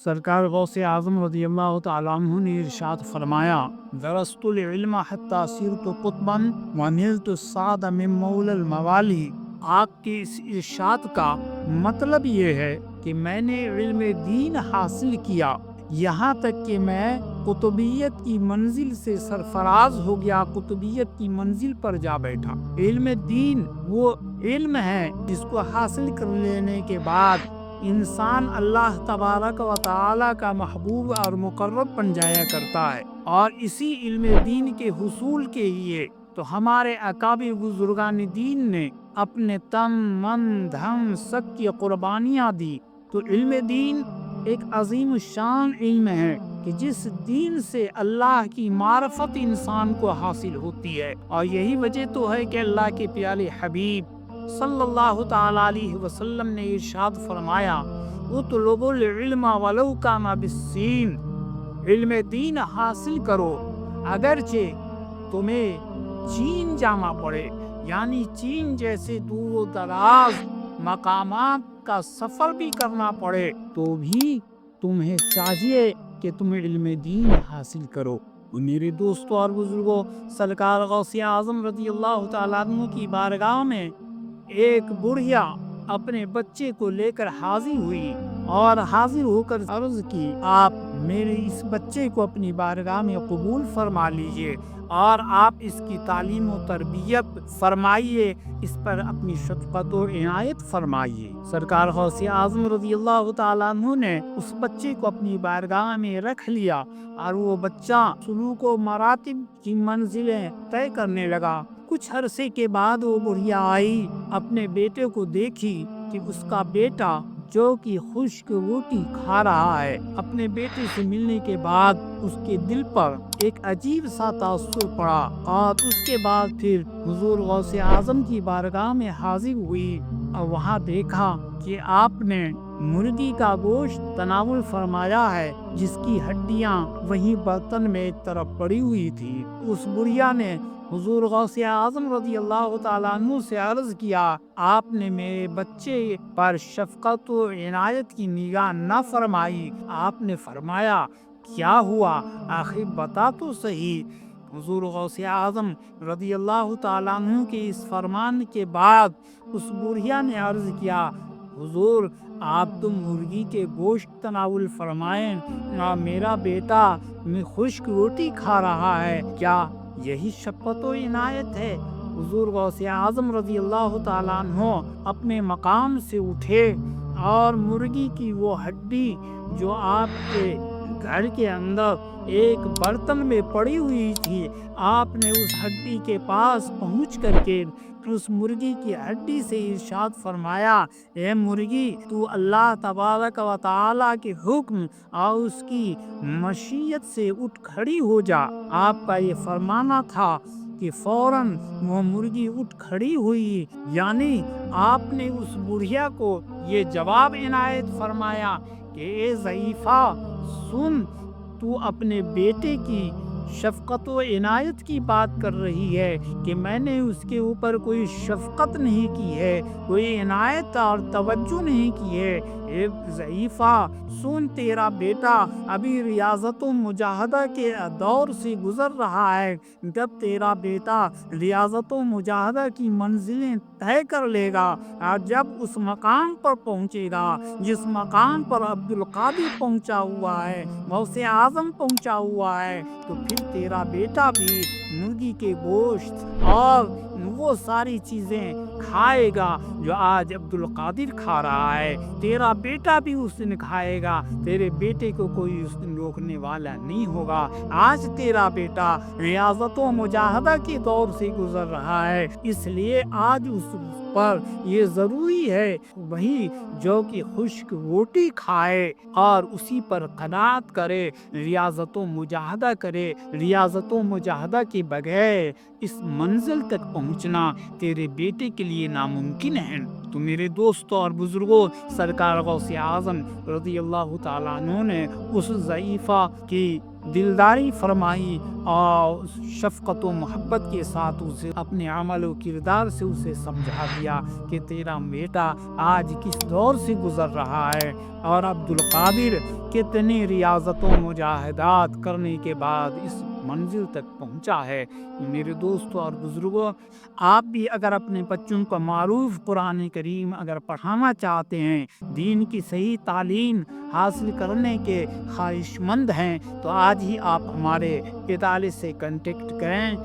سرکار غوث اعظم رضی اللہ تعالیٰ عنہ نے ارشاد فرمایا، درست العلم حتی صرت قطبا ونلت السعد من مولا الموالی۔ آپ کے اس ارشاد کا مطلب یہ ہے کہ میں نے علم دین حاصل کیا یہاں تک کہ میں قطبیت کی منزل سے سرفراز ہو گیا، قطبیت کی منزل پر جا بیٹھا۔ علم دین وہ علم ہے جس کو حاصل کر لینے کے بعد انسان اللہ تبارک و تعالی کا محبوب اور مقرب بن جایا کرتا ہے، اور اسی علم دین کے حصول کے لیے تو ہمارے اکابر بزرگان دین نے اپنے تن من دھن سب کی قربانیاں دی۔ تو علم دین ایک عظیم الشان علم ہے کہ جس دین سے اللہ کی معرفت انسان کو حاصل ہوتی ہے، اور یہی وجہ تو ہے کہ اللہ کے پیارے حبیب صلی اللہ تعالی علیہ وسلم نے ارشاد فرمایا، اطلبوا العلم ولو کان بالسین، علم دین حاصل کرو اگرچہ تمہیں چین جانا پڑے، یعنی چین جیسے دور و دراز مقامات کا سفر بھی کرنا پڑے تو بھی تمہیں چاہیے کہ تم علم دین حاصل کرو۔ میرے دوستوں اور بزرگوں، سرکار غوث اعظم رضی اللہ تعالیٰ عنہ کی بارگاہ میں ایک بڑھیا اپنے بچے کو لے کر حاضر ہوئی اور حاضر ہو کر عرض کی، آپ میرے اس بچے کو اپنی بارگاہ میں قبول فرما لیجئے اور آپ اس کی تعلیم و تربیت فرمائیے، اس پر اپنی شفقت و عنایت فرمائیے۔ سرکار غوث اعظم رضی اللہ تعالیٰ عنہ نے اس بچے کو اپنی بارگاہ میں رکھ لیا اور وہ بچہ سلوک و مراتب کی منزلیں طے کرنے لگا۔ کچھ عرصے کے بعد وہ بڑھیا آئی، اپنے بیٹے کو دیکھی کہ اس کا بیٹا جو کہ خشک روٹی کھا رہا ہے۔ اپنے بیٹے سے ملنے کے بعد اس کے دل پر ایک عجیب سا تاثر پڑا، اور اس کے بعد پھر حضور غوث اعظم کی بارگاہ میں حاضر ہوئی اور وہاں دیکھا کہ آپ نے مرغی کا گوشت تناول فرمایا ہے، جس کی ہڈیاں وہیں برتن میں ایک طرف پڑی ہوئی تھی۔ اس بڑھیا نے حضور غوث اعظم رضی اللہ تعالیٰ عنہ سے عرض کیا، آپ نے میرے بچے پر شفقت و عنایت کی نگاہ نہ فرمائی، آپ نے فرمایا کیا ہوا، آخر بتا تو صحیح۔ حضور غوث اعظم رضی اللہ تعالیٰ عنہ کے اس فرمان کے بعد اس بڑھیا نے عرض کیا، حضور آپ تو مرغی کے گوشت تناول فرمائیں اور میرا بیٹا خشک روٹی کھا رہا ہے، کیا یہی شفقت و عنایت ہے؟ حضور غوث اعظم رضی اللہ تعالیٰ عنہ اپنے مقام سے اٹھے اور مرغی کی وہ ہڈی جو آپ کے گھر کے اندر ایک برتن میں پڑی ہوئی تھی، آپ نے اس ہڈی کے پاس پہنچ کر کے اس مرغی کی ہڈی سے ارشاد فرمایا، اے مرغی تو اللہ تبارک و تعالیٰ کے حکم اور اس کی مشیت سے اٹھ کھڑی ہو جا۔ آپ کا یہ فرمانا تھا کہ فوراً وہ مرغی اٹھ کھڑی ہوئی، یعنی آپ نے اس بڑھیا کو یہ جواب عنایت فرمایا کہ اے ضعیفہ سن، تو اپنے بیٹے کی شفقت و عنایت کی بات کر رہی ہے کہ میں نے اس کے اوپر کوئی شفقت نہیں کی ہے، کوئی عنایت اور توجہ نہیں کی ہے۔ اے ضعیفہ سن، تیرا بیٹا ابھی ریاضت و مجاہدہ کے دور سے گزر رہا ہے۔ جب تیرا بیٹا ریاضت و مجاہدہ کی منزلیں طے کر لے گا اور جب اس مقام پر پہنچے گا جس مقام پر عبدالقادر پہنچا ہوا ہے، غوث اعظم پہنچا ہوا ہے، تو پھر تیرا بیٹا بھی مرغی کے گوشت اور وہ ساری چیزیں کھائے گا جو آج عبدالقادر کھا رہا ہے۔ تیرا بیٹا بھی اس دن کھائے گا، تیرے بیٹے کو کوئی اس دن روکنے والا نہیں ہوگا۔ آج تیرا بیٹا ریاضت و مجاہدہ کے دور سے گزر رہا ہے، اس لیے آج اس پر یہ ضروری ہے وہی جو کہ خشک روٹی کھائے اور اسی پر قناعت کرے، ریاضت و مجاہدہ کرے۔ ریاضت و مجاہدہ کے بغیر اس منزل تک پہنچنا تیرے بیٹے کے لیے ناممکن ہے۔ تو میرے دوستوں اور بزرگوں، سرکار غوث اعظم رضی اللہ تعالیٰ عنہ نے اس ضعیفہ کی دلداری فرمائی اور شفقت و محبت کے ساتھ اسے اپنے عمل و کردار سے اسے سمجھا دیا کہ تیرا بیٹا آج کس دور سے گزر رہا ہے اور عبد القادر کتنی ریاضت و مجاہدات کرنے کے بعد اس منزل تک پہنچا ہے۔ میرے دوستوں اور بزرگوں، آپ بھی اگر اپنے بچوں کو معروف قرآن کریم اگر پڑھانا چاہتے ہیں، دین کی صحیح تعلیم حاصل کرنے کے خواہش مند ہیں، تو آج ہی آپ ہمارے ادارے سے کنٹیکٹ کریں۔